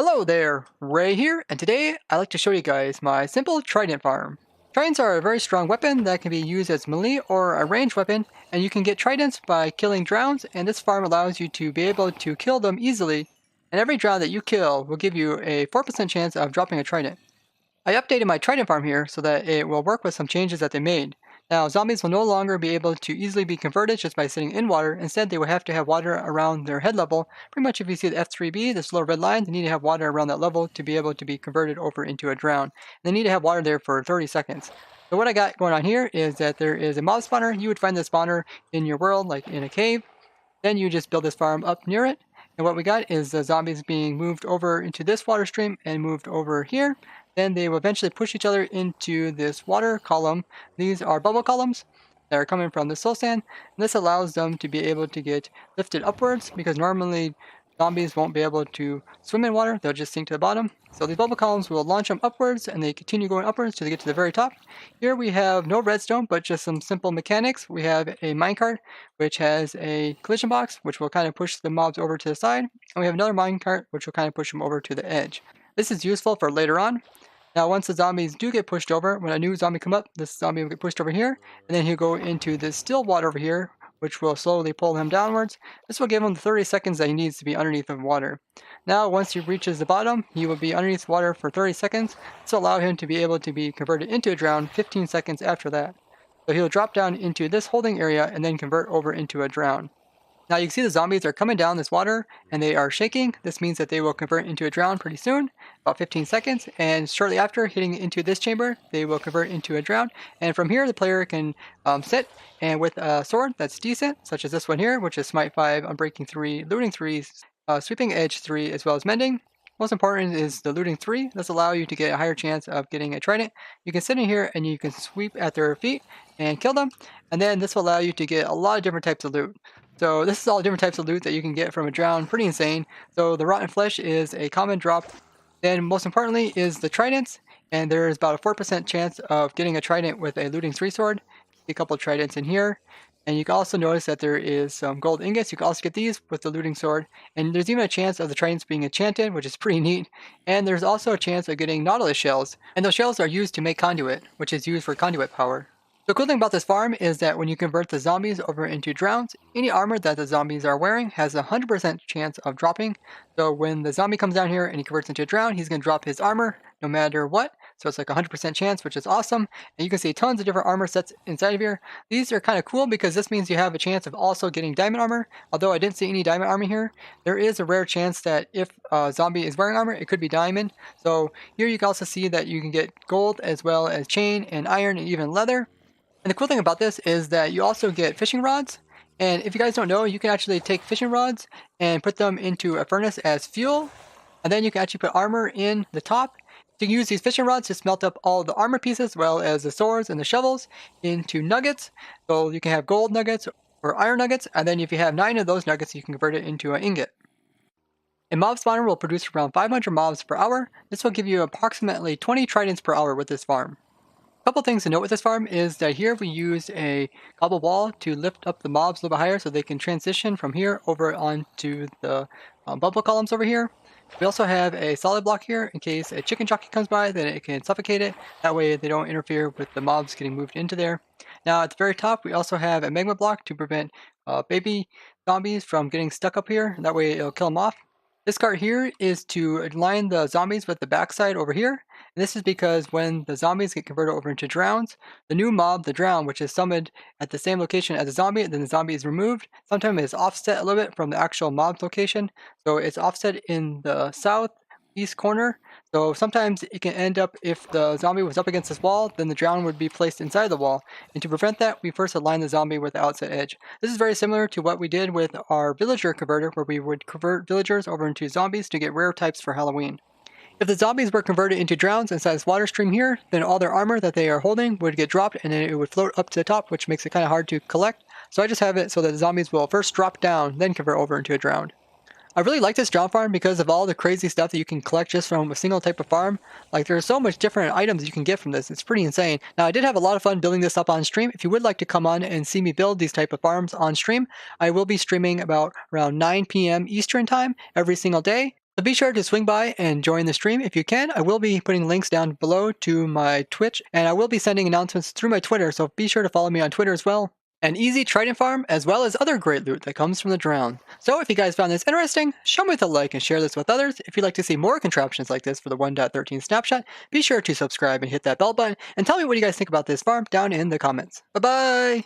Hello there, Ray here, and today I'd like to show you guys my simple Trident farm. Tridents are a very strong weapon that can be used as melee or a ranged weapon, and you can get Tridents by killing drowns, and this farm allows you to be able to kill them easily, and every drown that you kill will give you a 4% chance of dropping a Trident. I updated my Trident farm here so that it will work with some changes that they made. Now, zombies will no longer be able to easily be converted just by sitting in water. Instead, they will have to have water around their head level. Pretty much if you see the F3B, this little red line, they need to have water around that level to be able to be converted over into a drown. They need to have water there for 30 seconds. So what I got going on here is that there is a mob spawner. You would find this spawner in your world, like in a cave. Then you just build this farm up near it. And what we got is the zombies being moved over into this water stream and moved over here. Then they will eventually push each other into this water column. These are bubble columns that are coming from the soul sand. And this allows them to be able to get lifted upwards because normally zombies won't be able to swim in water. They'll just sink to the bottom. So these bubble columns will launch them upwards and they continue going upwards till they get to the very top. Here we have no redstone, but just some simple mechanics. We have a minecart, which has a collision box, which will kind of push the mobs over to the side. And we have another minecart, which will kind of push them over to the edge. This is useful for later on. Now, once the zombies do get pushed over, when a new zombie come up, this zombie will get pushed over here, and then he'll go into this still water over here, which will slowly pull him downwards. This will give him the 30 seconds that he needs to be underneath the water. Now, once he reaches the bottom, he will be underneath water for 30 seconds. This will allow him to be able to be converted into a drown 15 seconds after that. So he'll drop down into this holding area and then convert over into a drown. Now you can see the zombies are coming down this water and they are shaking. This means that they will convert into a drown pretty soon, about 15 seconds. And shortly after hitting into this chamber, they will convert into a drown. And from here, the player can sit and with a sword that's decent, such as this one here, which is Smite 5, Unbreaking 3, Looting 3, Sweeping Edge 3, as well as Mending. Most important is the Looting 3. This allows you to get a higher chance of getting a Trident. You can sit in here and you can sweep at their feet and kill them. And then this will allow you to get a lot of different types of loot. So this is all different types of loot that you can get from a drown. Pretty insane. So the rotten flesh is a common drop. Then most importantly is the tridents. And there is about a 4% chance of getting a trident with a looting 3 sword. A couple of tridents in here. And you can also notice that there is some gold ingots. You can also get these with the looting sword. And there's even a chance of the tridents being enchanted, which is pretty neat. And there's also a chance of getting nautilus shells. And those shells are used to make conduit, which is used for conduit power. The cool thing about this farm is that when you convert the zombies over into drowns, any armor that the zombies are wearing has a 100% chance of dropping. So when the zombie comes down here and he converts into a drown, he's going to drop his armor no matter what. So it's like a 100% chance, which is awesome. And you can see tons of different armor sets inside of here. These are kind of cool because this means you have a chance of also getting diamond armor. Although I didn't see any diamond armor here, there is a rare chance that if a zombie is wearing armor, it could be diamond. So here you can also see that you can get gold as well as chain and iron and even leather. And the cool thing about this is that you also get fishing rods. And if you guys don't know, you can actually take fishing rods and put them into a furnace as fuel. And then you can actually put armor in the top. You can use these fishing rods to smelt up all the armor pieces, as well as the swords and the shovels, into nuggets. So you can have gold nuggets or iron nuggets. And then if you have 9 of those nuggets, you can convert it into an ingot. A mob spawner will produce around 500 mobs per hour. This will give you approximately 20 tridents per hour with this farm. A couple things to note with this farm is that here we used a cobble wall to lift up the mobs a little bit higher so they can transition from here over onto the bubble columns over here. We also have a solid block here in case a chicken jockey comes by, then it can suffocate it. That way they don't interfere with the mobs getting moved into there. Now at the very top we also have a magma block to prevent baby zombies from getting stuck up here. That way it'll kill them off. This cart here is to align the zombies with the backside over here. And this is because when the zombies get converted over into drowns, the new mob, the drown, which is summoned at the same location as the zombie, then the zombie is removed. Sometimes it's offset a little bit from the actual mob's location. So it's offset in the southeast corner. So sometimes it can end up, if the zombie was up against this wall, then the drown would be placed inside the wall. And to prevent that, we first align the zombie with the outside edge. This is very similar to what we did with our villager converter, where we would convert villagers over into zombies to get rare types for Halloween. If the zombies were converted into drowns inside this water stream here, then all their armor that they are holding would get dropped and then it would float up to the top, which makes it kind of hard to collect. So I just have it so that the zombies will first drop down, then convert over into a drown. I really like this drown farm because of all the crazy stuff that you can collect just from a single type of farm. Like, there's so much different items you can get from this. It's pretty insane. Now, I did have a lot of fun building this up on stream. If you would like to come on and see me build these type of farms on stream, I will be streaming about around 9 p.m. Eastern time every single day. So be sure to swing by and join the stream if you can. I will be putting links down below to my Twitch, and I will be sending announcements through my Twitter, so be sure to follow me on Twitter as well. An easy Trident farm, as well as other great loot that comes from the drown. So if you guys found this interesting, show me with a like and share this with others. If you'd like to see more contraptions like this for the 1.13 snapshot, be sure to subscribe and hit that bell button, and tell me what you guys think about this farm down in the comments. Bye-bye!